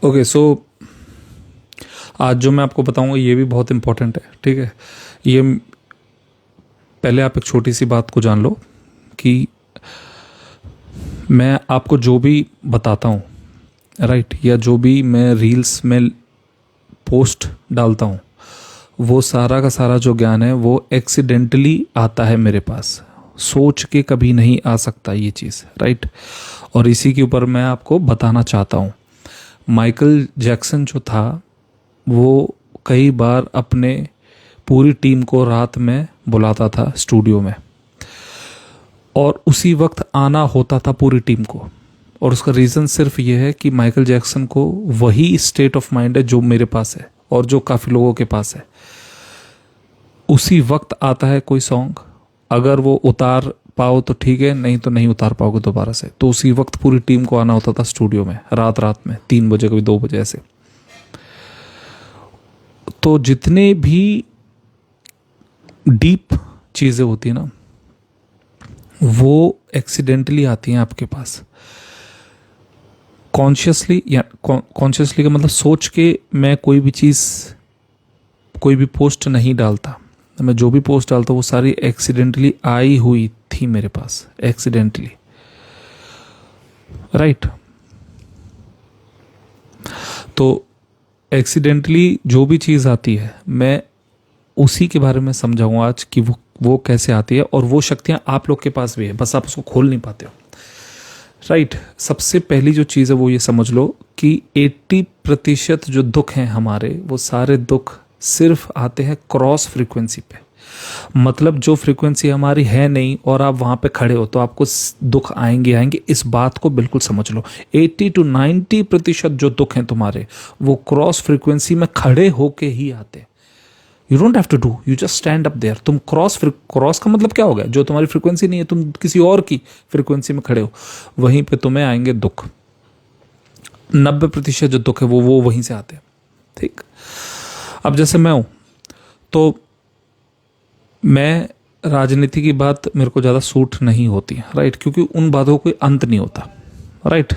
Okay so आज जो मैं आपको बताऊंगा ये भी बहुत इम्पोर्टेंट है, ठीक है। ये पहले आप एक छोटी सी बात को जान लो कि मैं आपको जो भी बताता हूँ, राइट, या जो भी मैं रील्स में पोस्ट डालता हूँ, वो सारा का सारा जो ज्ञान है वो एक्सीडेंटली आता है मेरे पास। सोच के कभी नहीं आ सकता ये चीज़, राइट। और इसी के ऊपर मैं आपको बताना चाहता हूँ। माइकल जैक्सन जो था वो कई बार अपने पूरी टीम को रात में बुलाता था स्टूडियो में, और उसी वक्त आना होता था पूरी टीम को। और उसका रीज़न सिर्फ ये है कि माइकल जैक्सन को वही स्टेट ऑफ माइंड है जो मेरे पास है और जो काफ़ी लोगों के पास है। उसी वक्त आता है कोई सॉन्ग, अगर वो उतार पाओ तो ठीक है, नहीं तो नहीं उतार पाओगे दोबारा से। तो उसी वक्त पूरी टीम को आना होता था स्टूडियो में, रात रात में 3 बजे, कभी 2 बजे ऐसे। तो जितने भी डीप चीज़ें होती हैं ना, वो एक्सीडेंटली आती हैं आपके पास। कॉन्शियसली, या कॉन्शियसली का मतलब सोच के मैं कोई भी चीज़, कोई भी पोस्ट नहीं डालता। मैं जो भी पोस्ट डालता हूँ वो सारी एक्सीडेंटली आई हुई थी मेरे पास, एक्सीडेंटली, राइट। तो एक्सीडेंटली जो भी चीज़ आती है मैं उसी के बारे में समझाऊंगा आज कि वो कैसे आती है, और वो शक्तियां आप लोग के पास भी है, बस आप उसको खोल नहीं पाते हो, राइट। सबसे पहली जो चीज़ है वो ये समझ लो कि 80% जो दुख हैं हमारे, वो सारे दुख सिर्फ आते हैं क्रॉस फ्रीक्वेंसी पे। मतलब जो फ्रीक्वेंसी हमारी है नहीं और आप वहाँ पे खड़े हो तो आपको दुख आएंगे। इस बात को बिल्कुल समझ लो। 80 to 90% जो दुख हैं तुम्हारे वो क्रॉस फ्रीक्वेंसी में खड़े होके ही आते। You don't have to do, you just stand up there. तुम क्रॉस का मतलब क्या हो गया? जो तुम्हारी फ्रीक्वेंसी नहीं है, तुम किसी और की फ्रीक्वेंसी में खड़े हो, वहीं पे तुम्हें आएंगे दुख। 90% जो दुख है वो वहीं से आते हैं, ठीक। अब जैसे मैं हूं, तो मैं राजनीति की बात मेरे को ज़्यादा सूट नहीं होती है, राइट, क्योंकि उन बातों का कोई अंत नहीं होता, राइट।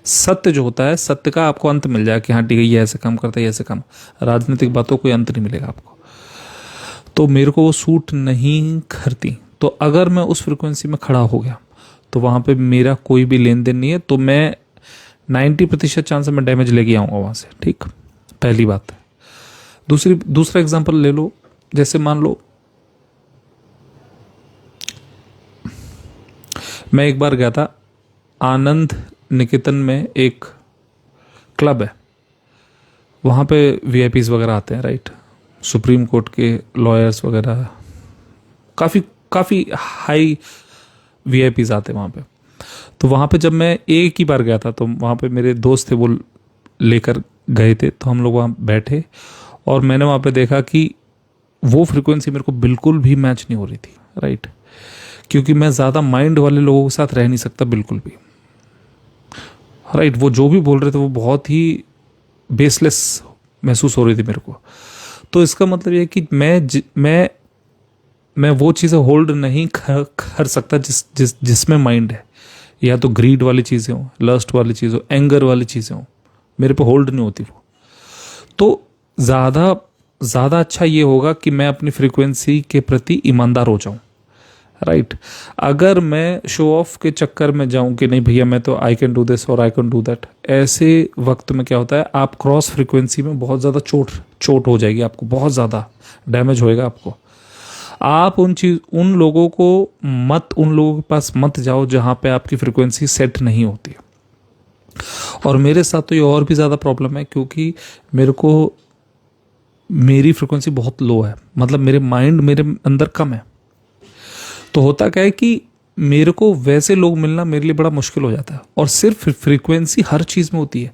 सत्य जो होता है, सत्य का आपको अंत मिल जाए कि हाँ ठीक है, ये ऐसे काम करता है, ये ऐसे काम। राजनीतिक बातों कोई अंत नहीं मिलेगा आपको, तो मेरे को वो सूट नहीं करती। तो अगर मैं उस फ्रिक्वेंसी में खड़ा हो गया तो वहाँ पे मेरा कोई भी लेन देन नहीं है, तो मैं 90% चांस है मैं डैमेज लेके आऊँगा वहाँ से, ठीक। पहली बात। दूसरा एग्जांपल ले लो। जैसे मान लो मैं एक बार गया था आनंद निकेतन में, एक क्लब है, वहाँ पे वीआईपीज वगैरह आते हैं, राइट। सुप्रीम कोर्ट के लॉयर्स वगैरह, काफ़ी हाई वीआईपीज आते हैं वहाँ पे। तो वहाँ पे जब मैं एक ही बार गया था, तो वहाँ पे मेरे दोस्त थे, वो लेकर गए थे, तो हम लोग वहाँ बैठे और मैंने वहाँ पे देखा कि वो फ्रिक्वेंसी मेरे को बिल्कुल भी मैच नहीं हो रही थी, राइट। क्योंकि मैं ज़्यादा माइंड वाले लोगों के साथ रह नहीं सकता बिल्कुल भी, राइट। वो जो भी बोल रहे थे वो बहुत ही बेसलेस महसूस हो रही थी मेरे को। तो इसका मतलब ये कि मैं वो चीज़ें होल्ड नहीं कर सकता जिसमें माइंड है। या तो ग्रीड वाली चीज़ें हो, लस्ट वाली चीज़ हो, एंगर वाली चीज़ें हो, मेरे पे होल्ड नहीं होती वो। तो ज़्यादा अच्छा ये होगा कि मैं अपनी फ्रीक्वेंसी के प्रति ईमानदार हो जाऊं, राइट। अगर मैं शो ऑफ के चक्कर में जाऊं कि नहीं भैया मैं तो आई कैन डू दिस और आई कैन डू दैट, ऐसे वक्त में क्या होता है, आप क्रॉस फ्रीक्वेंसी में बहुत ज़्यादा चोट हो जाएगी, आपको बहुत ज़्यादा डैमेज होएगा आपको। आप उन लोगों के पास मत जाओ जहाँ पे आपकी फ्रीक्वेंसी सेट नहीं होती। और मेरे साथ तो ये और भी ज़्यादा प्रॉब्लम है, क्योंकि मेरी फ्रीक्वेंसी बहुत लो है, मतलब मेरे माइंड मेरे अंदर कम है। तो होता क्या है कि मेरे को वैसे लोग मिलना मेरे लिए बड़ा मुश्किल हो जाता है। और सिर्फ फ्रीक्वेंसी हर चीज़ में होती है,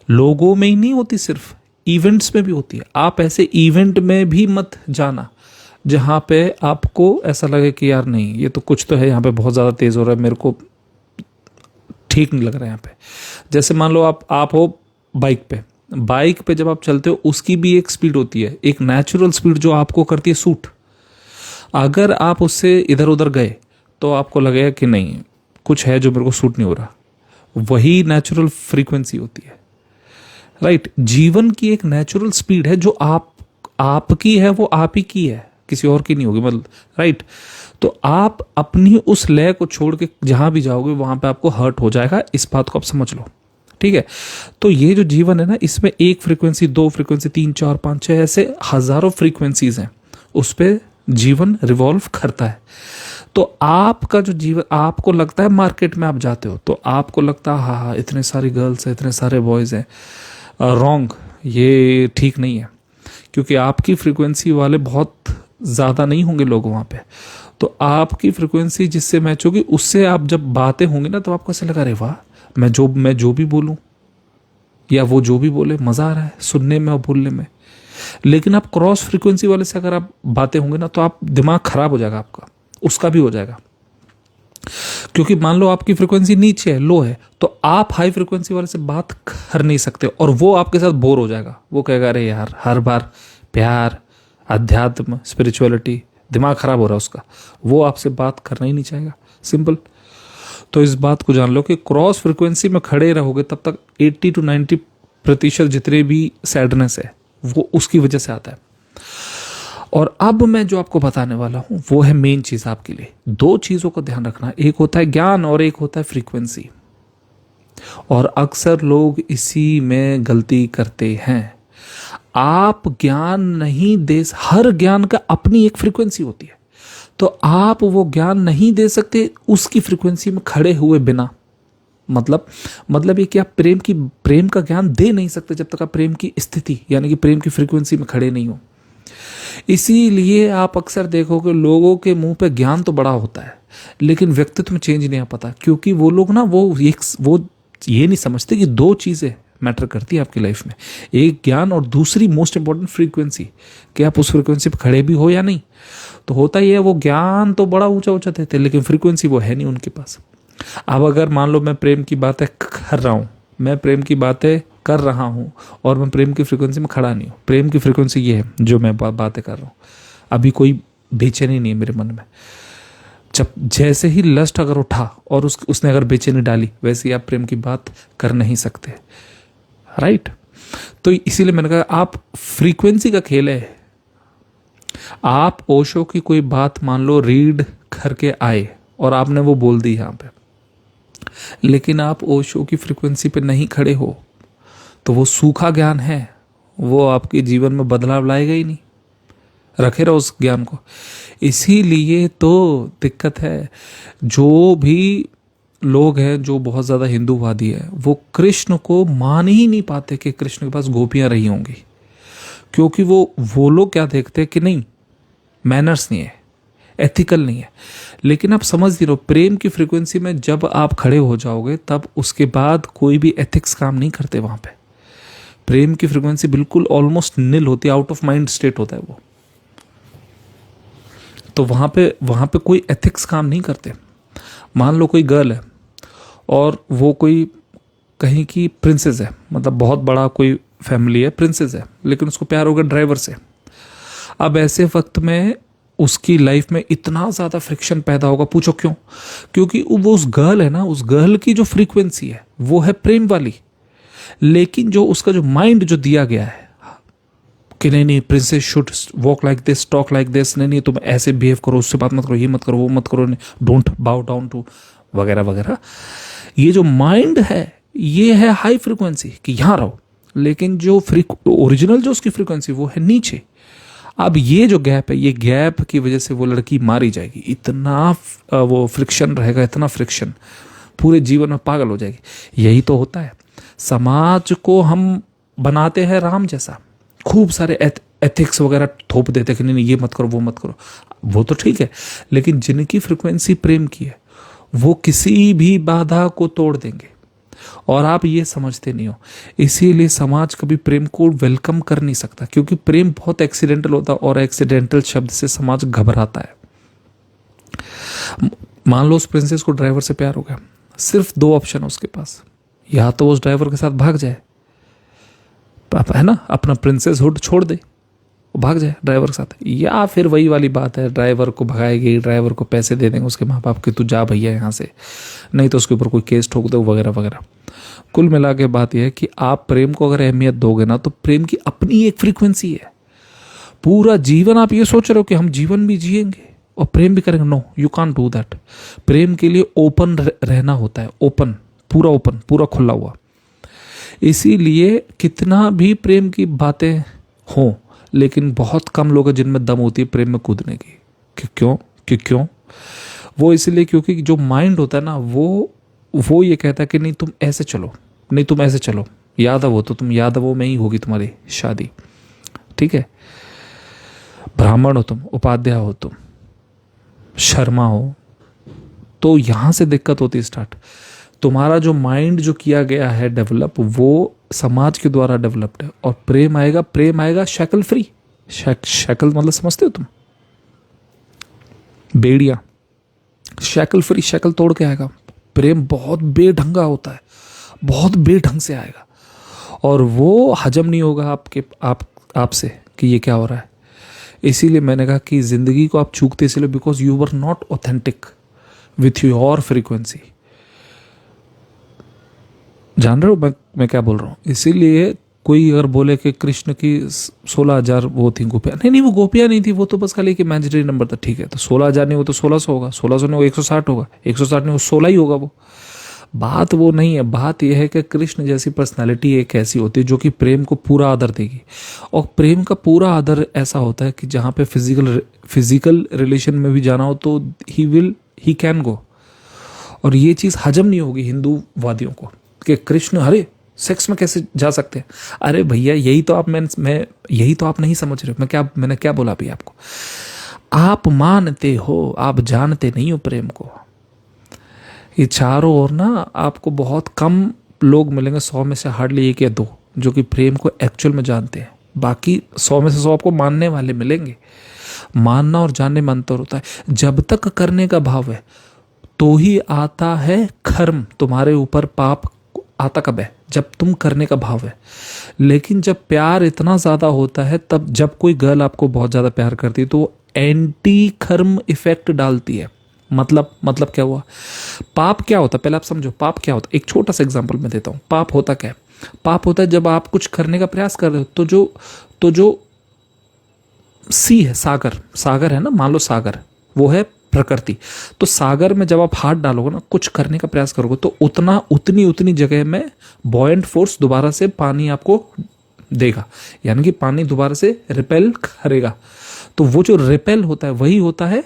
लोगों में ही नहीं होती, सिर्फ इवेंट्स में भी होती है। आप ऐसे इवेंट में भी मत जाना जहाँ पे आपको ऐसा लगे कि यार नहीं, ये तो कुछ तो है यहाँ पे, बहुत ज़्यादा तेज़ हो रहा है, मेरे को ठीक नहीं लग रहा है यहाँ पे। जैसे मान लो आप हो बाइक पे जब आप चलते हो, उसकी भी एक स्पीड होती है, एक नेचुरल स्पीड जो आपको करती है सूट। अगर आप उससे इधर उधर गए तो आपको लगेगा कि नहीं, कुछ है जो मेरे को सूट नहीं हो रहा। वही नेचुरल फ्रीक्वेंसी होती है, राइट। जीवन की एक नेचुरल स्पीड है जो आपकी है, वो आप ही की है, किसी और की नहीं होगी, मतलब राइट। तो आप अपनी उस लय को छोड़ के जहां भी जाओगे वहां पे आपको हर्ट हो जाएगा, इस बात को आप समझ लो, ठीक है। तो ये जो जीवन है ना, इसमें एक फ्रीक्वेंसी, दो फ्रीक्वेंसी, 3 4 5 6 ऐसे हजारों फ्रीक्वेंसीज हैं, उस पर जीवन रिवॉल्व करता है। तो आपका जो जीवन, आपको लगता है मार्केट में आप जाते हो तो आपको लगता है हाँ इतने सारी गर्ल्स हैं, इतने सारे बॉयज़ हैं, रॉन्ग, ये ठीक नहीं है, क्योंकि आपकी फ्रीक्वेंसी वाले बहुत ज़्यादा नहीं होंगे लोग वहाँ पे। तो आपकी फ्रीक्वेंसी जिससे मैच होगी उससे आप जब बातें होंगी ना, तो आपको ऐसा लगा, अरे वाह, मैं जो भी बोलूँ या वो जो भी बोले मज़ा आ रहा है सुनने में और बोलने में। लेकिन आप क्रॉस फ्रीक्वेंसी वाले से अगर आप बातें होंगे ना, तो आप दिमाग खराब हो जाएगा आपका, उसका भी हो जाएगा। क्योंकि मान लो आपकी फ्रीक्वेंसी नीचे है, लो है, तो आप हाई फ्रीक्वेंसी वाले से बात कर नहीं सकते और वो आपके साथ बोर हो जाएगा। वो कहेगा अरे यार हर बार प्यार, अध्यात्म, स्पिरिचुअलिटी, दिमाग खराब हो रहा है उसका, वो आपसे बात करना ही नहीं चाहेगा, सिंपल। तो इस बात को जान लो कि क्रॉस फ्रीक्वेंसी में खड़े रहोगे तब तक 80 to 90% जितने भी सैडनेस है वो उसकी वजह से आता है। और अब मैं जो आपको बताने वाला हूं वो है मेन चीज आपके लिए। दो चीजों का ध्यान रखना, एक होता है ज्ञान और एक होता है फ्रीक्वेंसी। और अक्सर लोग इसी में गलती करते हैं। आप ज्ञान नहीं दे, हर ज्ञान का अपनी एक फ्रीक्वेंसी होती है, तो आप वो ज्ञान नहीं दे सकते उसकी फ्रीक्वेंसी में खड़े हुए बिना। मतलब ये कि आप प्रेम का ज्ञान दे नहीं सकते जब तक आप प्रेम की स्थिति यानी कि प्रेम की फ्रीक्वेंसी में खड़े नहीं हो। इसीलिए आप अक्सर देखोगे लोगों के मुंह पे ज्ञान तो बड़ा होता है लेकिन व्यक्तित्व में चेंज नहीं आ पाता, क्योंकि वो लोग ना वो ये नहीं समझते कि दो चीजें मैटर करती है आपकी लाइफ में, एक ज्ञान और दूसरी मोस्ट इंपॉर्टेंट फ्रीक्वेंसी, कि आप उस फ्रीक्वेंसी पे खड़े भी हो या नहीं। तो होता ही है, वो ज्ञान तो बड़ा ऊंचा ऊंचा देते हैं लेकिन फ्रीक्वेंसी वो है नहीं उनके पास। अब अगर मान लो मैं प्रेम की बातें कर रहा हूँ, मैं प्रेम की बातें कर रहा हूँ और मैं प्रेम की फ्रीक्वेंसी में खड़ा नहीं हूँ, प्रेम की फ्रीक्वेंसी ये है जो मैं बातें कर रहा हूँ, अभी कोई बेचैनी नहीं है मेरे मन में। जब जैसे ही लस्ट अगर उठा और उसने अगर बेचैनी डाली, वैसे ही आप प्रेम की बात कर नहीं सकते, राइट। तो इसीलिए मैंने कहा आप फ्रीक्वेंसी का खेल है। आप ओशो की कोई बात मान लो रीड करके आए और आपने वो बोल दी यहाँ पे, लेकिन आप ओशो की फ्रीक्वेंसी पे नहीं खड़े हो तो वो सूखा ज्ञान है, वो आपके जीवन में बदलाव लाएगा ही नहीं। रखे रहो उस ज्ञान को। इसीलिए तो दिक्कत है, जो भी लोग हैं जो बहुत ज़्यादा हिंदूवादी है वो कृष्ण को मान ही नहीं पाते कि कृष्ण के पास गोपियां रही होंगी, क्योंकि वो लोग क्या देखते हैं कि नहीं, मैनर्स नहीं है, एथिकल नहीं है। लेकिन आप समझ नहीं रहो, प्रेम की फ्रीक्वेंसी में जब आप खड़े हो जाओगे तब उसके बाद कोई भी एथिक्स काम नहीं करते वहां पे। प्रेम की फ्रीक्वेंसी बिल्कुल ऑलमोस्ट निल होती है, आउट ऑफ माइंड स्टेट होता है वो। तो वहां पे कोई एथिक्स काम नहीं करते। मान लो कोई गर्ल है और वो कोई कहीं की प्रिंसेस है, मतलब बहुत बड़ा कोई फैमिली है, प्रिंसेस है, लेकिन उसको प्यार हो गया ड्राइवर से। अब ऐसे वक्त में उसकी लाइफ में इतना ज़्यादा फ्रिक्शन पैदा होगा, पूछो क्यों? क्योंकि वो उस गर्ल है ना, उस गर्ल की जो फ्रीक्वेंसी है वो है प्रेम वाली, लेकिन जो उसका जो माइंड जो दिया गया है कि नहीं princess should walk like this, talk like this, नहीं तुम ऐसे बिहेव करो, उससे बात मत करो, ये मत करो, वो मत करो, डोंट बाउ डाउन टू, वगैरह वगैरह। ये जो माइंड है ये है हाई फ्रीक्वेंसी कि यहाँ रहो, लेकिन जो ओरिजिनल जो उसकी फ्रीक्वेंसी वो है नीचे। अब ये जो गैप है, ये गैप की वजह से वो लड़की मारी जाएगी। इतना वो फ्रिक्शन रहेगा, इतना फ्रिक्शन, पूरे जीवन में पागल हो जाएगी। यही तो होता है, समाज को हम बनाते हैं राम जैसा, खूब सारे एथिक्स वगैरह थोप देते कि नहीं ये मत करो, वो मत करो, वो तो ठीक है, लेकिन जिनकी फ्रिक्वेंसी प्रेम की है वो किसी भी बाधा को तोड़ देंगे और आप ये समझते नहीं हो। इसीलिए समाज कभी प्रेम को वेलकम कर नहीं सकता, क्योंकि प्रेम बहुत एक्सीडेंटल होता है और एक्सीडेंटल शब्द से समाज घबराता है। मान लो उस प्रिंसेस को ड्राइवर से प्यार हो गया, सिर्फ दो ऑप्शन है उसके पास, या तो उस ड्राइवर के साथ भाग जाए, है ना, अपना प्रिंसेस हुड छोड़ दे, और भाग जाए ड्राइवर के साथ। या फिर वही वाली बात है, ड्राइवर को भगाएगी, ड्राइवर को पैसे दे देंगे उसके माँ बाप कि तू जा भैया यहाँ से, नहीं तो उसके ऊपर कोई केस ठोक दो वगैरह वगैरह। कुल मिला के बात यह है कि आप प्रेम को अगर अहमियत दोगे ना, तो प्रेम की अपनी एक फ्रीक्वेंसी है। पूरा जीवन आप ये सोच रहे हो कि हम जीवन भी जिएंगे और प्रेम भी करेंगे, no you can't do that. प्रेम के लिए ओपन रहना होता है, ओपन, पूरा खुला हुआ। इसीलिए कितना भी प्रेम की बातें हों, लेकिन बहुत कम लोग हैं जिनमें दम होती है प्रेम में कूदने की। क्यों? वो इसलिए क्योंकि जो माइंड होता है ना, वो ये कहता है कि नहीं तुम ऐसे चलो, नहीं तुम ऐसे चलो, यादव हो तो तुम यादवों में ही होगी तुम्हारी शादी, ठीक है, ब्राह्मण हो तुम, उपाध्याय हो तुम, शर्मा हो। तो यहां से दिक्कत होती है स्टार्ट। तुम्हारा जो माइंड जो किया गया है डेवलप, वो समाज के द्वारा डेवलप्ड है। और प्रेम आएगा शैकल फ्री। शैकल मतलब समझते हो तुम, बेड़िया, शैकल फ्री, शैकल तोड़ के आएगा। प्रेम बहुत बेढंगा होता है, बहुत बेढंग से आएगा, और वो हजम नहीं होगा आपसे कि ये क्या हो रहा है। इसीलिए मैंने कहा कि जिंदगी को आप चूकते इसलिए because you were not authentic with your frequency. जान रहे हो मैं क्या बोल रहा हूँ? इसीलिए कोई अगर बोले कि कृष्ण की 16,000 वो थी गोपियाँ, नहीं वो गोपियाँ नहीं थी, वो तो बस खाली एक इमेजिनरी नंबर था, ठीक है। तो 16,000 नहीं, वो तो 1600 होगा, 1600 नहीं वो 160 होगा, 160 नहीं वो 16 ही होगा। वो बात वो नहीं है। बात यह है कि कृष्ण जैसी पर्सनालिटी एक ऐसी होती है जो कि प्रेम को पूरा आदर देगी। और प्रेम का पूरा आदर ऐसा होता है कि जहाँ पे फिजिकल रिलेशन में भी जाना हो तो ही कैन गो। और ये चीज़ हजम नहीं होगी हिंदूवादियों को कि कृष्ण अरे सेक्स में कैसे जा सकते हैं। अरे भैया यही तो आप यही तो आप नहीं समझ रहे हो। मैंने क्या बोला अभी आपको? आप मानते हो, आप जानते नहीं हो प्रेम को। ये चारों ओर ना आपको बहुत कम लोग मिलेंगे, 100 में से हार्डली 1 या 2 जो कि प्रेम को एक्चुअल में जानते हैं। बाकी 100 में से 100 आपको मानने वाले मिलेंगे। मानना और जानने में अंतर होता है। जब तक करने का भाव है तो ही आता है कर्म, तुम्हारे ऊपर पाप आता कब है? जब तुम करने का भाव है। लेकिन जब प्यार इतना ज्यादा होता है, तब जब कोई गर्ल आपको बहुत ज्यादा प्यार करती है तो एंटी कर्म इफेक्ट डालती है। मतलब क्या हुआ? पाप क्या होता है पहले आप समझो। पाप क्या होता है? एक छोटा सा एग्जांपल मैं देता हूं। पाप होता क्या है? पाप होता है जब आप कुछ करने का प्रयास कर रहे हो तो जो सी है, सागर है ना, मान लो सागर वो है प्रकृति। तो सागर में जब आप हाथ डालोगे ना, कुछ करने का प्रयास करोगे, तो उतनी जगह में बॉयंट फोर्स दोबारा से पानी आपको देगा, यानी कि पानी दोबारा से रिपेल करेगा। तो वो जो रिपेल होता है वही होता है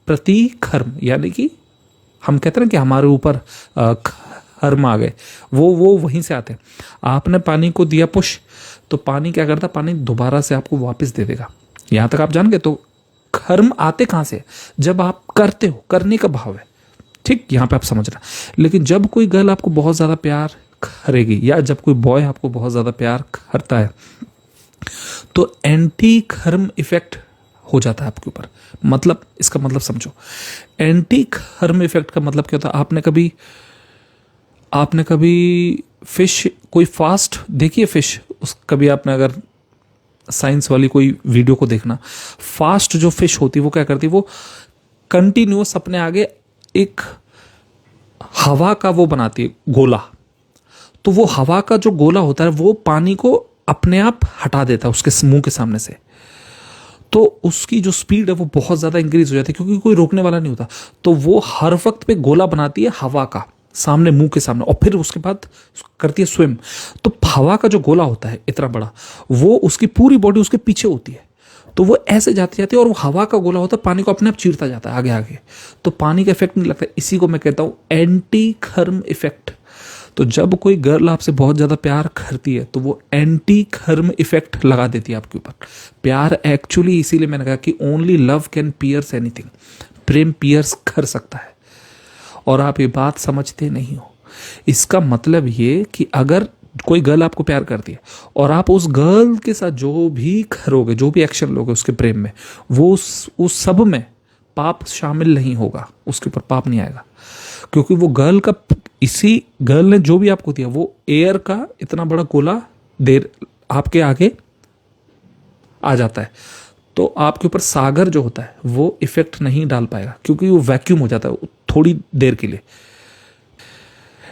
प्रतिकर्म, यानी कि हम कहते हैं कि हमारे ऊपर कर्म आ गए, वो वहीं से आते हैं। आपने पानी को दिया पुश, तो पानी क्या करता है? पानी दोबारा से आपको वापस दे देगा। यहां तक आप जान गए। तो कर्म आते कहां से? जब आप करते हो, करने का भाव है, ठीक, यहां पे आप समझ रहे। लेकिन जब कोई गर्ल आपको बहुत ज्यादा प्यार करेगी या जब कोई बॉय आपको बहुत ज्यादा प्यार करता है, तो एंटी कर्म इफेक्ट हो जाता है आपके ऊपर। मतलब इसका मतलब समझो। एंटी कर्म इफेक्ट का मतलब क्या होता है? आपने कभी फिश, कोई फास्ट देखी है फिश? कभी आपने अगर साइंस वाली कोई वीडियो को देखना, फास्ट जो फिश होती है वो क्या करती है? वो कंटिन्यूअस अपने आगे एक हवा का वो बनाती है गोला। तो वो हवा का जो गोला होता है वो पानी को अपने आप हटा देता है उसके मुंह के सामने से। तो उसकी जो स्पीड है वो बहुत ज्यादा इंक्रीज हो जाती है, क्योंकि कोई रोकने वाला नहीं होता। तो वो हर वक्त पे गोला बनाती है हवा का सामने, मुंह के सामने, और फिर उसके बाद करती है स्विम। तो हवा का जो गोला होता है इतना बड़ा, वो उसकी पूरी बॉडी उसके पीछे होती है। तो वो ऐसे जाती जाती है और वो हवा का गोला होता है, पानी को अपने आप चीरता जाता है आगे आगे। तो पानी का इफेक्ट नहीं लगता। इसी को मैं कहता हूं एंटी कर्म इफेक्ट। तो जब कोई गर्ल आपसे बहुत ज्यादा प्यार करती है तो वो एंटी कर्म इफेक्ट लगा देती है आपके ऊपर। प्यार एक्चुअली, इसीलिए मैंने कहा कि only love can pierce anything. प्रेम पियर्स कर सकता है, और आप ये बात समझते नहीं हो। इसका मतलब ये कि अगर कोई गर्ल आपको प्यार करती है और आप उस गर्ल के साथ जो भी करोगे, जो भी एक्शन लोगे उसके प्रेम में, वो उस सब में पाप शामिल नहीं होगा, उसके ऊपर पाप नहीं आएगा। क्योंकि वो गर्ल का, इसी गर्ल ने जो भी आपको दिया, वो एयर का इतना बड़ा गोला देर आपके आगे आ जाता है, तो आपके ऊपर सागर जो होता है वो इफेक्ट नहीं डाल पाएगा, क्योंकि वो वैक्यूम हो जाता है थोड़ी देर के लिए।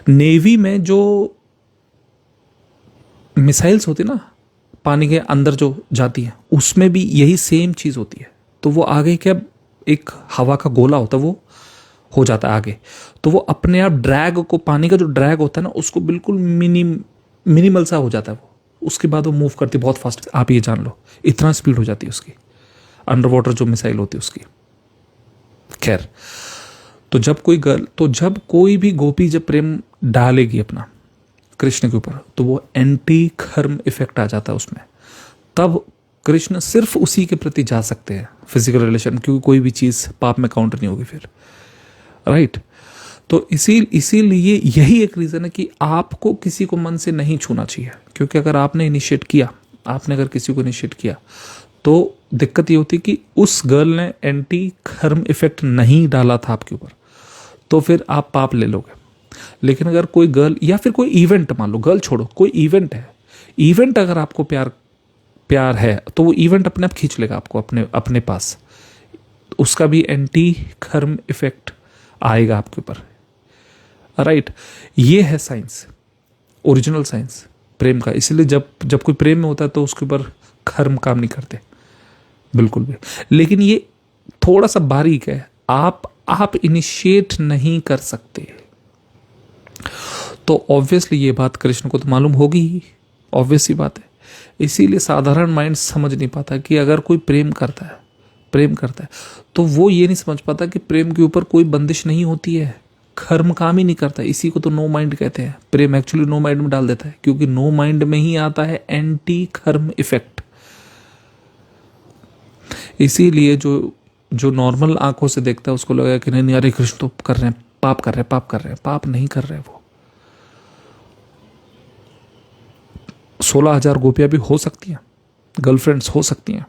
नेवी में जो मिसाइल्स होती ना पानी के अंदर जो जाती है, उसमें भी यही सेम चीज होती है। तो वो आगे क्या, एक हवा का गोला होता है, वो हो जाता है आगे, तो वो अपने आप ड्रैग को, पानी का जो ड्रैग होता है ना, उसको बिल्कुल मिनिमल सा हो जाता है वो। उसके बाद वो मूव करती है बहुत फास्ट। आप ये जान लो इतना स्पीड हो जाती है उसकी, अंडर वाटर जो मिसाइल होती है उसकी। खैर, तो जब कोई भी गोपी जब प्रेम डालेगी अपना कृष्ण के ऊपर, तो वो एंटी खर्म इफेक्ट आ जाता है उसमें। तब कृष्ण सिर्फ उसी के प्रति जा सकते हैं फिजिकल रिलेशन, क्योंकि कोई भी चीज पाप में काउंट नहीं होगी फिर, राइट। तो इसीलिए यही एक रीजन है कि आपको किसी को मन से नहीं छूना चाहिए, क्योंकि अगर आपने इनिशिएट किया, आपने अगर किसी को इनिशिएट किया, तो दिक्कत ये होती कि उस गर्ल ने एंटी खर्म इफेक्ट नहीं डाला था आपके ऊपर, तो फिर आप पाप ले लोगे। लेकिन अगर कोई गर्ल या फिर कोई इवेंट, मान लो गर्ल छोड़ो, कोई इवेंट है, इवेंट अगर आपको प्यार है, तो वो इवेंट अपने आप खींच लेगा आपको अपने पास, उसका भी एंटी खर्म इफेक्ट आएगा आपके ऊपर, राइट। ये है साइंस, ओरिजिनल साइंस प्रेम का। इसलिए जब कोई प्रेम में होता है तो उसके ऊपर खर्म काम नहीं करते बिल्कुल भी। लेकिन ये थोड़ा सा बारीक है, आप इनिशिएट नहीं कर सकते, तो ऑब्वियसली ये बात कृष्ण को तो मालूम होगी ही, ऑब्वियस ही बात है। इसीलिए साधारण माइंड समझ नहीं पाता कि अगर कोई प्रेम करता है तो वो ये नहीं समझ पाता कि प्रेम के ऊपर कोई बंदिश नहीं होती है, खर्म काम ही नहीं करता। इसी को तो नो माइंड कहते हैं। प्रेम एक्चुअली नो माइंड में डाल देता है, क्योंकि नो माइंड में ही आता है एंटी खर्म इफेक्ट। इसीलिए जो नॉर्मल आंखों से देखता है उसको लगेगा कि नहीं अरे कृष्ण तो कर रहे हैं, पाप कर रहे हैं। पाप नहीं कर रहे वो। 16,000 गोपियां भी हो सकती हैं, गर्लफ्रेंड्स हो सकती हैं,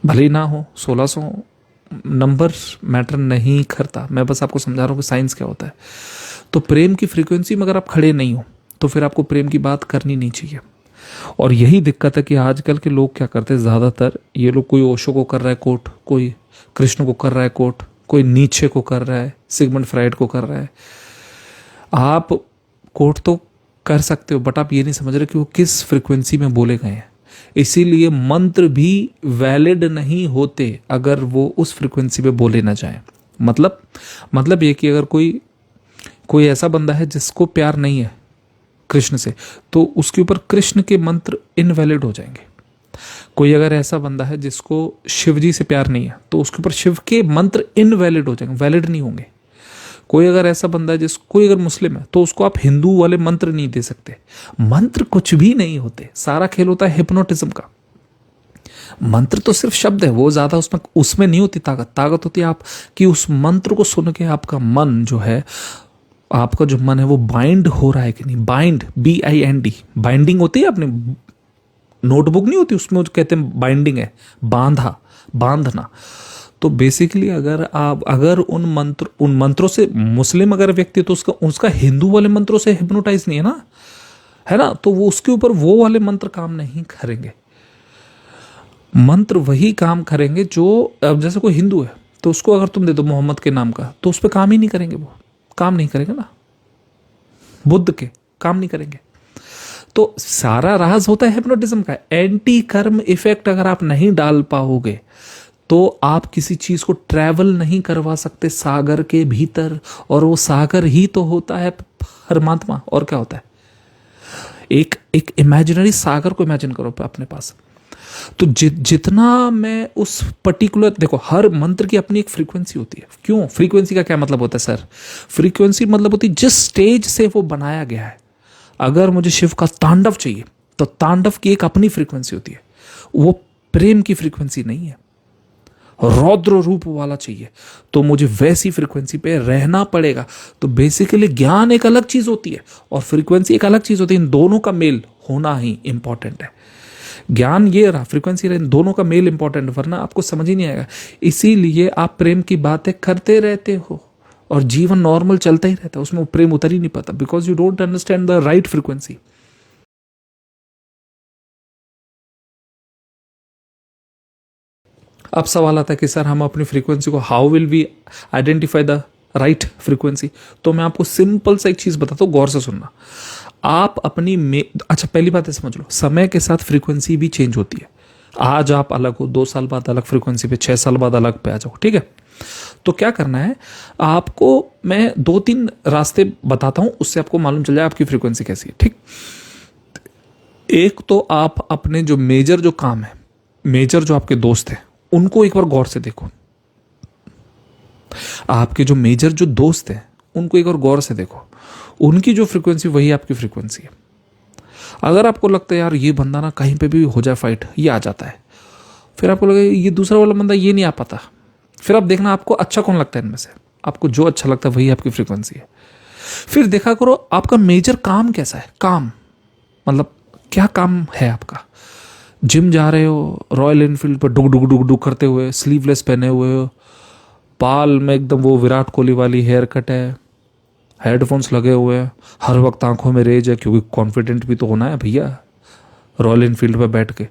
भले ही ना हो 1600, नंबर मैटर नहीं करता। मैं बस आपको समझा रहा हूँ कि साइंस क्या होता है। तो प्रेम की फ्रीक्वेंसी में अगर आप खड़े नहीं हो तो फिर आपको प्रेम की बात करनी नहीं चाहिए। और यही दिक्कत है कि आजकल के लोग क्या करते हैं, ज़्यादातर ये लोग, कोई ओशो को कर रहा है कोट, कोई कृष्ण को कर रहा है कोट, कोई नीचे को कर रहा है, सिगमंड फ्राइड को कर रहा है। आप कोट तो कर सकते हो, बट आप ये नहीं समझ रहे कि वो किस फ्रीक्वेंसी में बोले गए हैं। इसीलिए मंत्र भी वैलिड नहीं होते अगर वो उस फ्रीक्वेंसी पे बोले ना जाए। मतलब ये कि अगर कोई ऐसा बंदा है जिसको प्यार नहीं है कृष्ण से, तो उसके ऊपर कृष्ण के मंत्र इनवैलिड हो जाएंगे। कोई अगर ऐसा बंदा है जिसको शिव जी से प्यार नहीं है, तो उसके ऊपर शिव के मंत्र इनवैलिड हो जाएंगे, वैलिड नहीं होंगे। कोई अगर ऐसा बंदा है कोई अगर मुस्लिम है, तो उसको आप हिंदू वाले मंत्र नहीं दे सकते। मंत्र कुछ भी नहीं होते, सारा खेल होता है हिप्नोटिज्म का। मंत्र तो सिर्फ शब्द है, वो ज्यादा उसमें नहीं होती ताकत होती है आप कि उस मंत्र को सुन के आपका मन जो है, आपका जो मन है वो बाइंड हो रहा है कि नहीं। बाइंड, BIND, बाइंडिंग होती है अपने नोटबुक नहीं होती, उसमें जो कहते हैं बाइंडिंग है, बांधना। तो बेसिकली अगर उन मंत्रों से, मुस्लिम अगर व्यक्ति तो उसका हिंदू वाले मंत्रों से हिप्नोटाइज नहीं है ना, तो वो उसके ऊपर वो वाले मंत्र काम नहीं करेंगे। मंत्र वही काम करेंगे जो, अब जैसे कोई हिंदू है तो उसको अगर तुम दे दो मोहम्मद के नाम का, तो उस पर काम ही नहीं करेंगे, वो काम नहीं करेंगे ना। बुद्ध के काम नहीं करेंगे। तो सारा राज होता है हिप्नोटिज्म का। एंटी कर्म इफेक्ट अगर आप नहीं डाल पाओगे तो आप किसी चीज को ट्रैवल नहीं करवा सकते सागर के भीतर, और वो सागर ही तो होता है परमात्मा। और क्या होता है, एक इमेजिनरी सागर को इमेजिन करो अपने पास। तो जितना मैं उस पर्टिकुलर, देखो हर मंत्र की अपनी एक फ्रीक्वेंसी होती है। क्यों? फ्रीक्वेंसी का क्या मतलब होता है सर? फ्रीक्वेंसी मतलब होती है जिस स्टेज से वो बनाया गया है। अगर मुझे शिव का तांडव चाहिए तो तांडव की एक अपनी फ्रीक्वेंसी होती है, वो प्रेम की फ्रीक्वेंसी नहीं है। रौद्र रूप वाला चाहिए तो मुझे वैसी फ्रीक्वेंसी पे रहना पड़ेगा। तो बेसिकली ज्ञान एक अलग चीज होती है और फ्रीक्वेंसी एक अलग चीज होती है। इन दोनों का मेल होना ही इंपॉर्टेंट है। ज्ञान ये रहा, फ्रीक्वेंसी रहा, इन दोनों का मेल इंपॉर्टेंट, वरना आपको समझ ही नहीं आएगा। इसीलिए आप प्रेम की बातें करते रहते हो और जीवन नॉर्मल चलता ही रहता है, उसमें वो प्रेम उतर ही नहीं पाता, because you don't understand the right frequency. अब सवाल आता है कि सर हम अपनी फ्रीक्वेंसी को how will we identify the right frequency. तो मैं आपको सिंपल सा एक चीज बताता हूँ, गौर से सुनना। आप अपनी अच्छा, पहली बात है समझ लो, समय के साथ फ्रीक्वेंसी भी चेंज होती है। आज आप अलग हो, 2 साल बाद अलग फ्रीक्वेंसी पे, 6 साल बाद अलग पे आ जाओ, ठीक है। तो क्या करना है आपको, मैं 2-3 रास्ते बताता हूं, उससे आपको मालूम चल जाए आपकी फ्रीक्वेंसी कैसी है, ठीक। एक तो आप अपने जो मेजर जो काम है, मेजर जो आपके दोस्त हैं, उनको एक बार गौर से देखो। आपके जो मेजर जो दोस्त हैं उनको एक बार गौर से देखो, उनकी जो फ्रीक्वेंसी वही आपकी फ्रीक्वेंसी है। अगर आपको लगता है यार ये बंदा ना कहीं पे भी हो जाए फाइट, ये आ जाता है, फिर आपको लगे ये दूसरा वाला बंदा ये नहीं आ पाता, फिर आप देखना आपको अच्छा कौन लगता है इनमें से। आपको जो अच्छा लगता है वही आपकी फ्रीक्वेंसी है। फिर देखा करो आपका मेजर काम कैसा है। काम मतलब क्या काम है आपका। जिम जा रहे हो, रॉयल एनफील्ड पर डुक डुक डुक डुक करते हुए, स्लीवलेस पहने हुए हो, बाल में एकदम वो विराट कोहली वाली हेयर कट है, हेडफोन्स लगे हुए हैं, हर वक्त आंखों में रेज है, क्योंकि कॉन्फिडेंट भी तो होना है भैया। रॉयल एनफील्ड पर बैठ के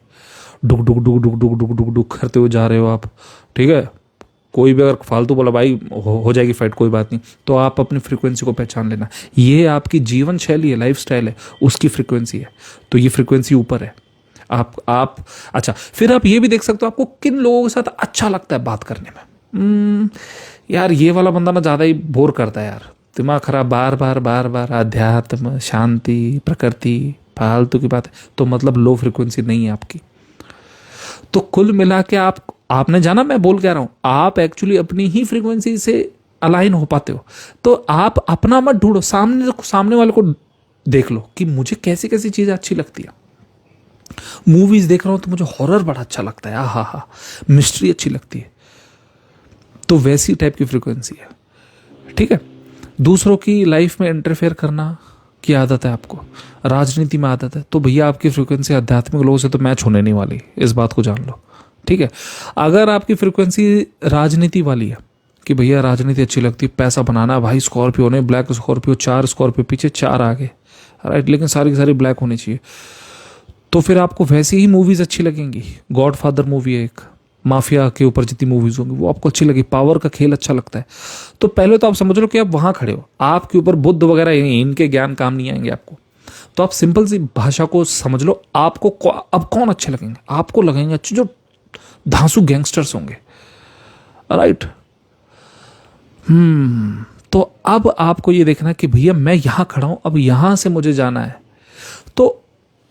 डुक डुक डुक डुक डुक डुक डुक डुक करते हुए जा रहे हो आप, ठीक है। कोई भी अगर फालतू बोला भाई हो जाएगी फाइट, कोई बात नहीं, तो आप अपनी फ्रीक्वेंसी को पहचान लेना। ये आपकी जीवन शैली है, लाइफ स्टाइल है, उसकी फ्रीक्वेंसी है। तो ये फ्रीक्वेंसी ऊपर है। आप अच्छा, फिर आप ये भी देख सकते हो आपको किन लोगों के साथ अच्छा लगता है बात करने में। यार ये वाला बंदा ना ज़्यादा ही बोर करता है यार, दिमाग खराब, बार बार बार बार अध्यात्म, शांति, प्रकृति, फालतू की बात है, तो मतलब लो फ्रीक्वेंसी नहीं है आपकी। तो कुल मिला के आपने जाना मैं बोल क्या रहा हूं, आप एक्चुअली अपनी ही फ्रीक्वेंसी से अलाइन हो पाते हो। तो आप अपना मत ढूंढो, सामने वाले को देख लो कि मुझे कैसी कैसी चीजें अच्छी लगती है। मूवीज देख रहा हूं तो मुझे हॉरर बड़ा अच्छा लगता है, हा हा, मिस्ट्री अच्छी लगती है, तो वैसी टाइप की फ्रीक्वेंसी है, ठीक है। दूसरों की लाइफ में इंटरफेयर करना की आदत है आपको, राजनीति में आदत है, तो भैया आपकी फ्रीक्वेंसी आध्यात्मिक लोगों से तो मैच होने नहीं वाली, इस बात को जान लो, ठीक है। अगर आपकी फ्रीक्वेंसी राजनीति वाली है कि भैया राजनीति अच्छी लगती, पैसा बनाना भाई, स्कॉर्पियो ने ब्लैक स्कॉर्पियो, 4 स्कॉर्पियो पीछे 4 आगे, राइट, लेकिन सारी की सारी ब्लैक होनी चाहिए, तो फिर आपको वैसी ही मूवीज अच्छी लगेंगी। गॉड फादर मूवी है एक, माफिया के ऊपर जितनी मूवीज होंगी वो आपको अच्छी लगी, पावर का खेल अच्छा लगता है, तो पहले तो आप समझ लो कि आप वहां खड़े हो, आपके ऊपर बुद्ध वगैरह इनके ज्ञान काम नहीं आएंगे आपको। तो आप सिंपल सी भाषा को समझ लो, आपको अब कौन अच्छे लगेंगे, आपको लगेंगे अच्छे जो धांसू गैंगस्टर्स होंगे, राइट। तो अब आपको ये देखना कि भैया मैं यहां खड़ा हूं, अब यहां से मुझे जाना है, तो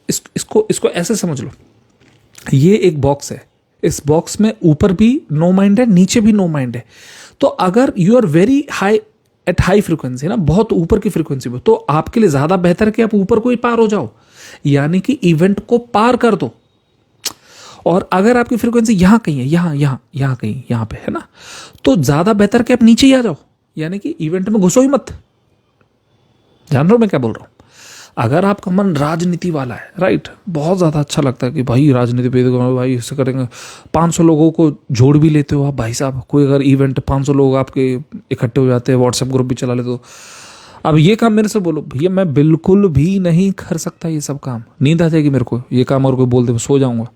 इसको ऐसे समझ लो, ये एक बॉक्स है, इस बॉक्स में ऊपर भी नो माइंड है, नीचे भी नो माइंड है। तो अगर you are very high at high frequency ना, बहुत ऊपर की फ्रीक्वेंसी में, तो आपके लिए ज्यादा बेहतर है कि आप ऊपर को ही पार हो जाओ, यानी कि इवेंट को पार कर दो। और अगर आपकी फ्रीक्वेंसी यहां कहीं है, यहां कहीं, यहां पे है ना, तो ज्यादा बेहतर कि आप नीचे ही आ जाओ, यानी कि इवेंट में घुसो ही मत। जान रहे हो मैं क्या बोल रहा हूं। अगर आपका मन राजनीति वाला है, राइट, बहुत ज़्यादा अच्छा लगता है कि भाई राजनीति पे देखो भाई इससे करेंगे, 500 लोगों को जोड़ भी लेते हो आप भाई साहब, कोई अगर इवेंट 500 लोग आपके इकट्ठे हो जाते हैं, व्हाट्सएप ग्रुप भी चला लेते हो। अब ये काम मेरे से बोलो भैया, मैं बिल्कुल भी नहीं कर सकता ये सब काम, नींद आ जाएगी मेरे को ये काम, और कोई बोल दे सो जाऊंगा।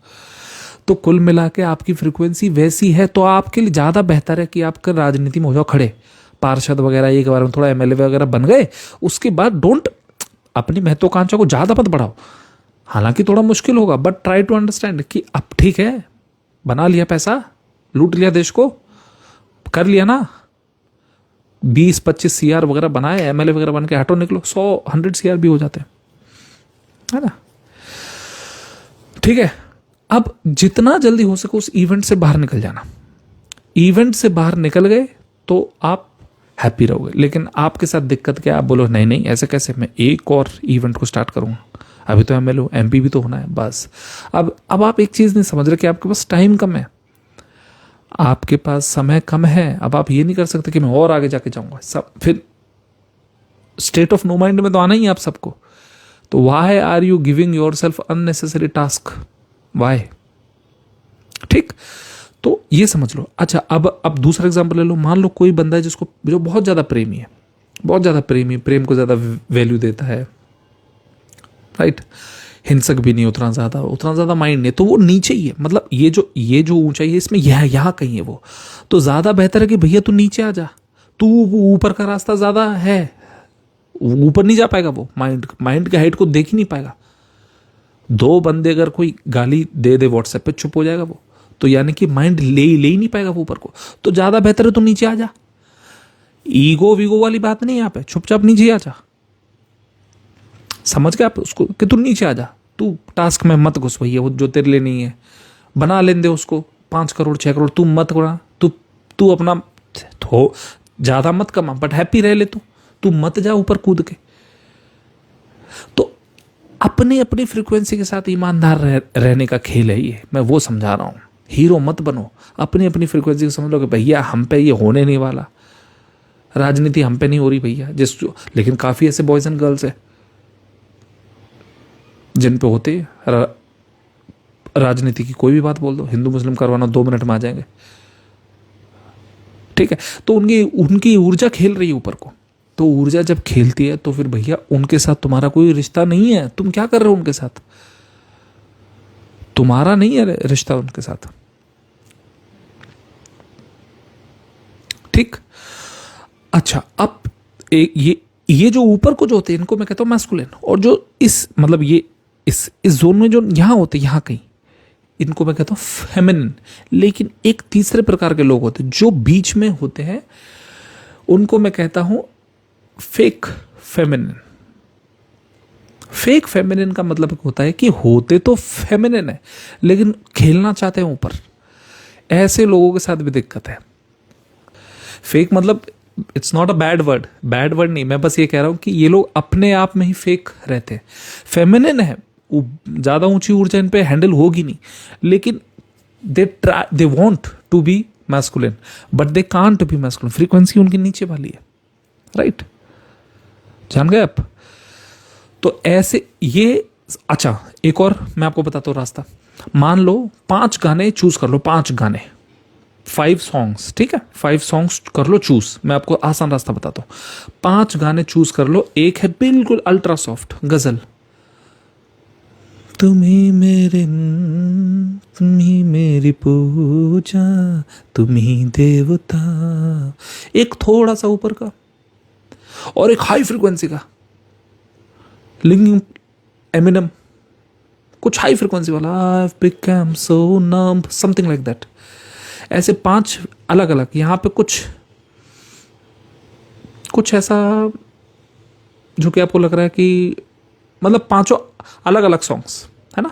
तो कुल मिला के आपकी फ्रिक्वेंसी वैसी है, तो आपके लिए ज़्यादा बेहतर है कि आप राजनीति में हो जाओ खड़े, पार्षद वगैरह एक बार में थोड़ा एमएलए वगैरह बन गए, उसके बाद डोंट अपनी महत्वाकांक्षा को ज्यादा मत बढ़ाओ। हालांकि थोड़ा मुश्किल होगा, बट ट्राई टू अंडरस्टैंड कि अब ठीक है, बना लिया पैसा, लूट लिया देश को, कर लिया ना, 20-25 CR वगैरह बनाए, एमएलए वगैरह बन के हटो निकलो, 100-100 CR भी हो जाते हैं, है ना, ठीक है। अब जितना जल्दी हो सके उस इवेंट से बाहर निकल जाना। इवेंट से बाहर निकल गए तो आप हैप्पी रहोगे, लेकिन आपके साथ दिक्कत क्या है, आप बोलो नहीं नहीं ऐसे कैसे, मैं एक और इवेंट को स्टार्ट करूंगा, अभी तो एमएलए MP भी तो होना है बस। अब आप एक चीज नहीं समझ रहे कि आपके पास टाइम कम है, आपके पास समय कम है। अब आप ये नहीं कर सकते कि मैं और आगे जाके जाऊंगा, सब फिर स्टेट ऑफ नो माइंड में तो आना ही है आप सबको। तो why are you giving yourself unnecessary task, why, ठीक। तो ये समझ लो। अच्छा, अब दूसरा एग्जांपल ले लो। मान लो कोई बंदा है जिसको, जो बहुत ज्यादा प्रेमी है, बहुत ज्यादा प्रेमी, प्रेम को ज्यादा वैल्यू देता है, राइट, हिंसक भी नहीं उतना ज़्यादा माइंड नहीं, तो वो नीचे ही है। मतलब ये जो ऊंचाई है इसमें यह यहाँ कहीं है वो। तो ज़्यादा बेहतर है कि भैया तू नीचे आ जा, तू ऊपर का रास्ता ज़्यादा है, ऊपर नहीं जा पाएगा वो। माइंड के हाइट को देख ही नहीं पाएगा। दो बंदे अगर कोई गाली दे दे व्हाट्सएप पे, चुप हो जाएगा वो, तो यानी कि माइंड ले ही नहीं पाएगा वो ऊपर को। तो ज़्यादा बेहतर है तू नीचे आ जा। ईगो वीगो वाली बात नहीं यहाँ पे, चुपचाप नीचे आ जा। समझ गए आप उसको कि तू नीचे आ जा, तू टास्क में मत घुस भैया, वो जो तेरे लिए नहीं है। बना लें दे उसको 5 करोड़ 6 करोड़, तू मत बना। तू अपना तो ज़्यादा मत कमा, बट हैप्पी रह ले तू मत जा ऊपर कूद के। तो अपनी अपनी फ्रीक्वेंसी के साथ ईमानदार रहने का खेल है ये, मैं वो समझा रहा हूँ। हीरो मत बनो, अपनी अपनी फ्रीक्वेंसी को समझ लो कि भैया हम पे ये होने नहीं वाला, राजनीति हम पे नहीं हो रही भैया। लेकिन काफ़ी ऐसे बॉयज़ एंड गर्ल्स है जिन पे होते राजनीति की कोई भी बात बोल दो, हिंदू मुस्लिम करवाना 2 मिनट में आ जाएंगे। ठीक है, तो उनकी ऊर्जा खेल रही है ऊपर को। तो ऊर्जा जब खेलती है तो फिर भैया उनके साथ तुम्हारा कोई रिश्ता नहीं है। तुम क्या कर रहे हो उनके साथ, तुम्हारा नहीं है रिश्ता उनके साथ। ठीक, अच्छा, अब ये जो ऊपर को जो होते हैं इनको मैं कहता हूं मैस्कुलिन, और जो इस मतलब ये इस जोन में जो यहां होते हैं यहां कहीं, इनको मैं कहता हूं फेमिनिन। लेकिन एक तीसरे प्रकार के लोग होते हैं जो बीच में होते हैं, उनको मैं कहता हूं फेक फेमिनिन। फेक फेमिनिन का मतलब होता है कि होते तो फेमिनिन है लेकिन खेलना चाहते हैं ऊपर। ऐसे लोगों के साथ भी दिक्कत है। फेक मतलब it's not a bad word नहीं, मैं बस ये कह रहा हूं कि ये लोग अपने आप में ही फेक रहते हैं। फेमिनिन है, ज्यादा ऊंची ऊर्जा इन पे हैंडल होगी नहीं, लेकिन they want to be masculine but they can't be masculine. Frequency उनकी नीचे वाली है, राइट? जान गए आप? तो ऐसे ये, अच्छा एक और मैं आपको बताता हूं रास्ता। मान लो 5 गाने चूज कर लो, 5 गाने, 5 सॉन्ग्स, ठीक है? 5 सॉन्ग्स कर लो चूज। मैं आपको आसान रास्ता बताता हूं। 5 गाने चूज कर लो। एक है बिल्कुल अल्ट्रा सॉफ्ट गजल, तुम्ही मेरी पूजा, तुम्ही देवता। एक थोड़ा सा ऊपर का और एक हाई फ्रीक्वेंसी का, लिंगिंग एमिनम, कुछ हाई फ्रीक्वेंसी वाला, I've become so numb, something like that। ऐसे 5 अलग अलग। यहां पे कुछ ऐसा जो कि आपको लग रहा है कि मतलब 5 अलग अलग सॉन्ग्स है ना।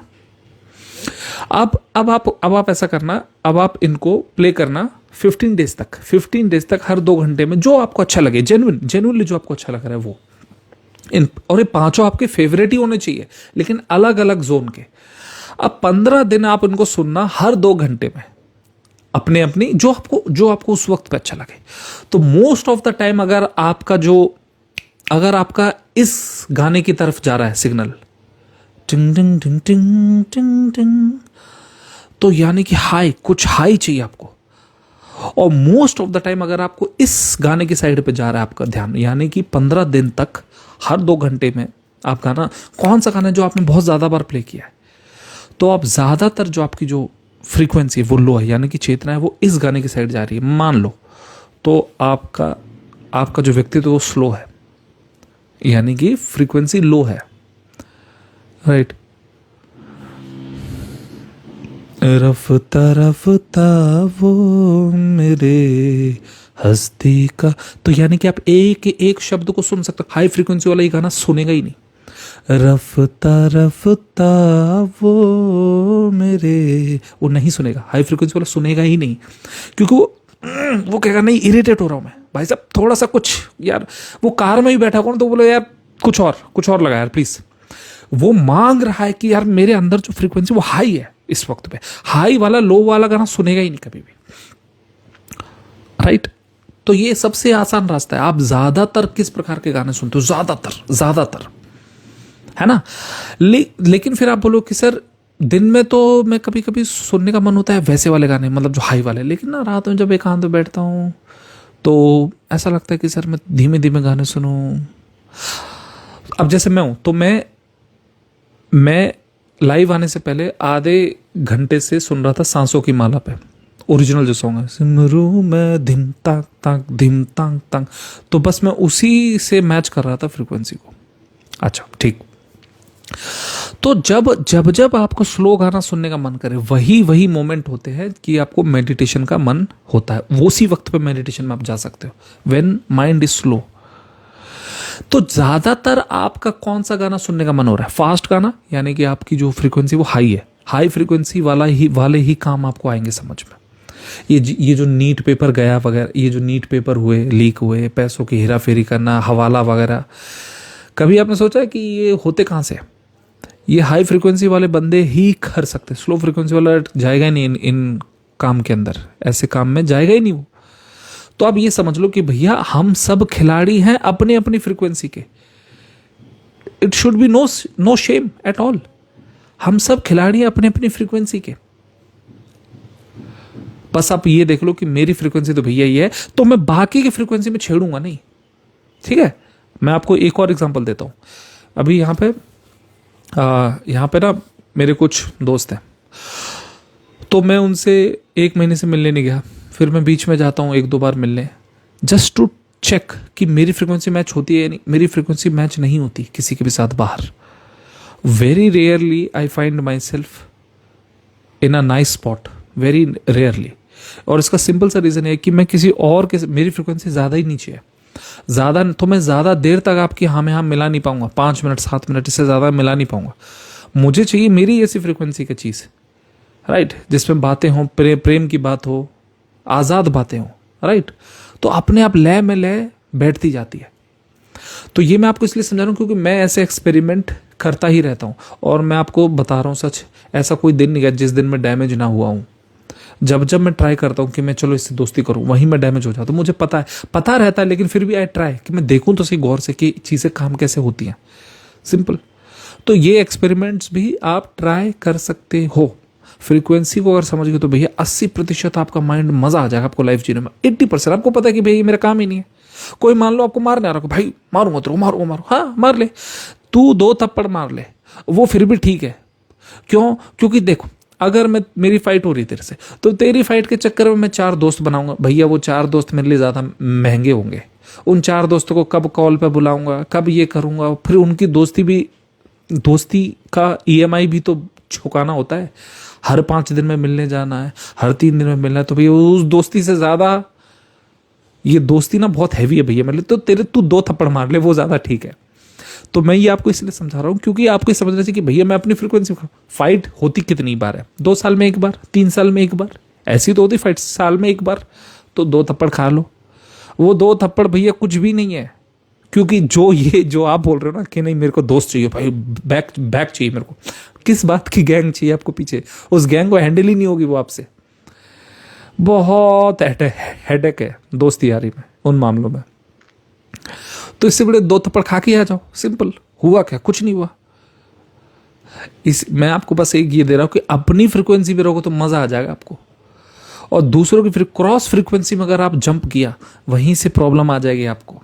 अब आप ऐसा करना, अब आप इनको प्ले करना 15 डेज तक हर 2 घंटे में, जो आपको अच्छा लगे, जेन्युइनली जो आपको अच्छा लग रहा है वो। और ये 5 आपके फेवरेट ही होने चाहिए, लेकिन अलग अलग जोन के। अब 15 दिन आप इनको सुनना हर 2 घंटे में, अपने अपनी जो आपको उस वक्त पे अच्छा लगे। तो मोस्ट ऑफ द टाइम अगर आपका इस गाने की तरफ जा रहा है सिग्नल, टिंग टिंग टिंग टिंग टिंग टिंग, तो यानी कि कुछ हाई चाहिए आपको। और मोस्ट ऑफ द टाइम अगर आपको इस गाने की साइड पे जा रहा है आपका ध्यान, यानी कि 15 दिन तक हर 2 घंटे में आप गाना, कौन सा गाना है जो आपने बहुत ज्यादा बार प्ले किया है, तो आप ज्यादातर जो आपकी जो फ्रीक्वेंसी है वो लो है, यानी कि चेतना है वो इस गाने की साइड जा रही है, मान लो, तो आपका जो व्यक्तित्व वो स्लो है, यानी कि फ्रीक्वेंसी लो है, राइट? रफ्ता रफ्ता वो मेरे हस्ती का, तो यानी कि आप एक शब्द को सुन सकते हो। हाई फ्रीक्वेंसी वाला ये गाना सुनेगा ही नहीं। रफ्ता रफ्ता वो मेरे, वो नहीं सुनेगा, हाई फ्रीक्वेंसी वाला सुनेगा ही नहीं, क्योंकि वो कहेगा नहीं, इरिटेट हो रहा हूं मैं भाई साहब, थोड़ा सा कुछ यार। वो कार में भी बैठा कौन, तो बोलो यार कुछ और लगा यार प्लीज। वो मांग रहा है कि यार मेरे अंदर जो फ्रीक्वेंसी वो हाई है इस वक्त पे, हाई वाला लो वाला गाना सुनेगा ही नहीं कभी भी, राइट? तो ये सबसे आसान रास्ता है। आप ज्यादातर किस प्रकार के गाने सुनते हो? ज्यादातर है ना। लेकिन फिर आप बोलो कि सर दिन में तो मैं कभी कभी सुनने का मन होता है वैसे वाले गाने, मतलब जो हाई वाले, लेकिन ना रात में जब एकांत में बैठता हूँ तो ऐसा लगता है कि सर मैं धीमे धीमे गाने सुनूं। अब जैसे मैं हूं तो मैं लाइव आने से पहले आधे घंटे से सुन रहा था सांसों की माला पे, ओरिजिनल जो सॉन्ग है, सिमरू में धिम ताक ताक धिम ताक ताक, तो बस मैं उसी से मैच कर रहा था फ्रीक्वेंसी को। अच्छा ठीक। तो जब जब जब आपको स्लो गाना सुनने का मन करे, वही वही मोमेंट होते हैं कि आपको मेडिटेशन का मन होता है, वो उसी वक्त पे मेडिटेशन में आप जा सकते हो, व्हेन माइंड इज स्लो। तो ज्यादातर आपका कौन सा गाना सुनने का मन हो रहा है? फास्ट गाना, यानी कि आपकी जो फ्रीक्वेंसी वो हाई है, हाई फ्रीक्वेंसी वाले ही काम आपको आएंगे समझ में। ये जो नीट पेपर गया वगैरह, ये जो नीट पेपर हुए, लीक हुए, पैसों की हेरा फेरी करना, हवाला वगैरह, कभी आपने सोचा है कि ये होते कहाँ से? ये हाई फ्रीक्वेंसी वाले बंदे ही कर सकते, स्लो फ्रीक्वेंसी वाला जाएगा ही नहीं इन काम के अंदर, ऐसे काम में जाएगा ही नहीं वो। तो आप ये समझ लो कि भैया हम सब खिलाड़ी हैं अपने अपनी फ्रीक्वेंसी के। It should be no shame at all. हम सब खिलाड़ी हैं अपने अपनी फ्रीक्वेंसी के। बस आप ये देख लो कि मेरी फ्रीक्वेंसी तो भैया ये है, तो मैं बाकी की फ्रीक्वेंसी में छेड़ूंगा नहीं। ठीक है, मैं आपको एक और एग्जांपल देता हूं। अभी यहाँ पे ना मेरे कुछ दोस्त हैं, तो मैं उनसे 1 महीने से मिलने नहीं गया, फिर मैं बीच में जाता हूँ 1-2 बार मिलने, जस्ट टू चेक कि मेरी फ्रीक्वेंसी मैच होती है या नहीं। मेरी फ्रीक्वेंसी मैच नहीं होती किसी के भी साथ बाहर। Very rarely I find my self in a nice spot, very rarely. और इसका सिंपल सा रीज़न है कि मैं किसी और के, मेरी फ्रीक्वेंसी ज़्यादा ही नीचे है, ज़्यादा, तो मैं ज़्यादा देर तक आपकी हाँ में हाँ मिला नहीं पाऊंगा, 5 मिनट 7 मिनट, इससे ज़्यादा मिला नहीं पाऊंगा। मुझे चाहिए मेरी ऐसी फ्रीक्वेंसी की चीज़, राइट, जिसमें बातें हों, प्रेम की बात हो, आज़ाद बातें हों, राइट। तो अपने आप लय में लय बैठती जाती है। तो ये मैं आपको इसलिए समझा रहा हूँ क्योंकि मैं ऐसे एक्सपेरिमेंट करता ही रहता हूँ, और मैं आपको बता रहा हूँ सच, ऐसा कोई दिन नहीं गया जिस दिन मैं डैमेज ना हुआ हूँ। जब जब मैं ट्राई करता हूँ कि मैं चलो इससे दोस्ती करूँ, वहीं मैं डैमेज हो जाता हूँ। मुझे पता रहता है, लेकिन फिर भी आई ट्राई कि मैं देखूँ तो सही गौर से कि चीज़ें काम कैसे होती हैं, सिंपल। तो ये एक्सपेरिमेंट्स भी आप ट्राई कर सकते हो। फ्रीक्वेंसी को अगर समझ गए तो भैया 80% आपका माइंड मजा आ जाएगा आपको लाइफ जीने में। 80% आपको पता है कि भैया मेरा काम ही नहीं है। कोई मान लो आपको मारने आ रहा, भाई मारूंगा तेरे को, मारो, हाँ मार ले, तू 2 थप्पड़ मार ले, वो फिर भी ठीक है। क्यों? क्योंकि देखो, अगर मेरी फाइट हो रही तेरे से, तो तेरी फाइट के चक्कर में मैं 4 दोस्त बनाऊंगा, भैया वो 4 दोस्त मेरे लिए ज्यादा महंगे होंगे। उन 4 दोस्तों को कब कॉल पे बुलाऊंगा, कब ये करूंगा, फिर उनकी दोस्ती का EMI भी तो चुकाना होता है। हर 5 दिन में मिलने जाना है, हर 3 दिन में मिलना है, तो भैया उस दोस्ती से ज्यादा ये दोस्ती ना बहुत हैवी है भैया मेरे लिए, तो तू 2 थप्पड़ मार ले, वो ज्यादा ठीक है। तो मैं ये आपको इसलिए समझा रहा हूँ क्योंकि आपको समझना चाहिए कि भैया मैं अपनी फ्रीक्वेंसी, फाइट होती कितनी बार है? 2 साल में 1 बार, 3 साल में 1 बार, ऐसी तो होती फाइट साल में 1 बार, तो 2 थप्पड़ खा लो। वो 2 थप्पड़ भैया कुछ भी नहीं है, क्योंकि जो आप बोल रहे हो ना कि नहीं मेरे को दोस्त चाहिए भाई, बैक चाहिए मेरे को, किस बात की गैंग चाहिए आपको पीछे? उस गैंग को हैंडल ही नहीं होगी वो आपसे। बहुत हेडेक है दोस्ती यारी में उन मामलों में। तो इससे बड़े 2 थप्पड़ खा के आ जाओ, सिंपल। हुआ क्या? कुछ नहीं हुआ। मैं आपको बस एक ये दे रहा हूं कि अपनी फ्रीक्वेंसी पे रहोगे तो मजा आ जाएगा आपको, और दूसरों की क्रॉस फ्रीक्वेंसी में अगर आप जंप किया, वहीं से प्रॉब्लम आ जाएगी आपको,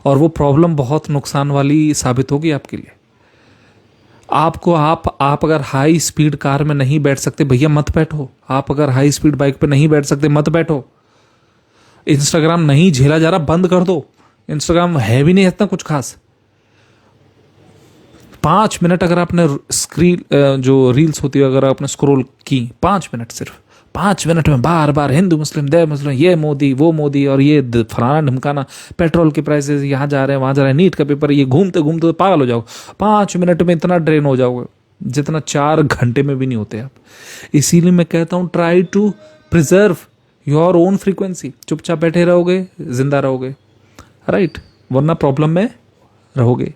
और वो प्रॉब्लम बहुत नुकसान वाली साबित होगी आपके लिए। आपको आप अगर हाई स्पीड कार में नहीं बैठ सकते भैया, मत बैठो। आप अगर हाई स्पीड बाइक पे नहीं बैठ सकते, मत बैठो। इंस्टाग्राम नहीं झेला जा रहा, बंद कर दो। इंस्टाग्राम है भी नहीं इतना कुछ खास। 5 मिनट अगर आपने स्क्रीन जो रील्स होती है अगर आपने स्क्रॉल की, 5 मिनट, सिर्फ 5 मिनट में बार बार हिंदू मुस्लिम दे मुस्लिम, ये मोदी वो मोदी, और ये फलाना ढमकाना, पेट्रोल के प्राइसेस यहाँ जा रहे हैं वहाँ जा रहे हैं, नीट का पेपर, ये घूमते घूमते तो पागल हो जाओ। 5 मिनट में इतना ड्रेन हो जाओगे जितना 4 घंटे में भी नहीं होते आप। इसीलिए मैं कहता हूँ try to preserve your own frequency. चुपचाप बैठे रहोगे जिंदा रहोगे, राइट, वरना प्रॉब्लम में रहोगे।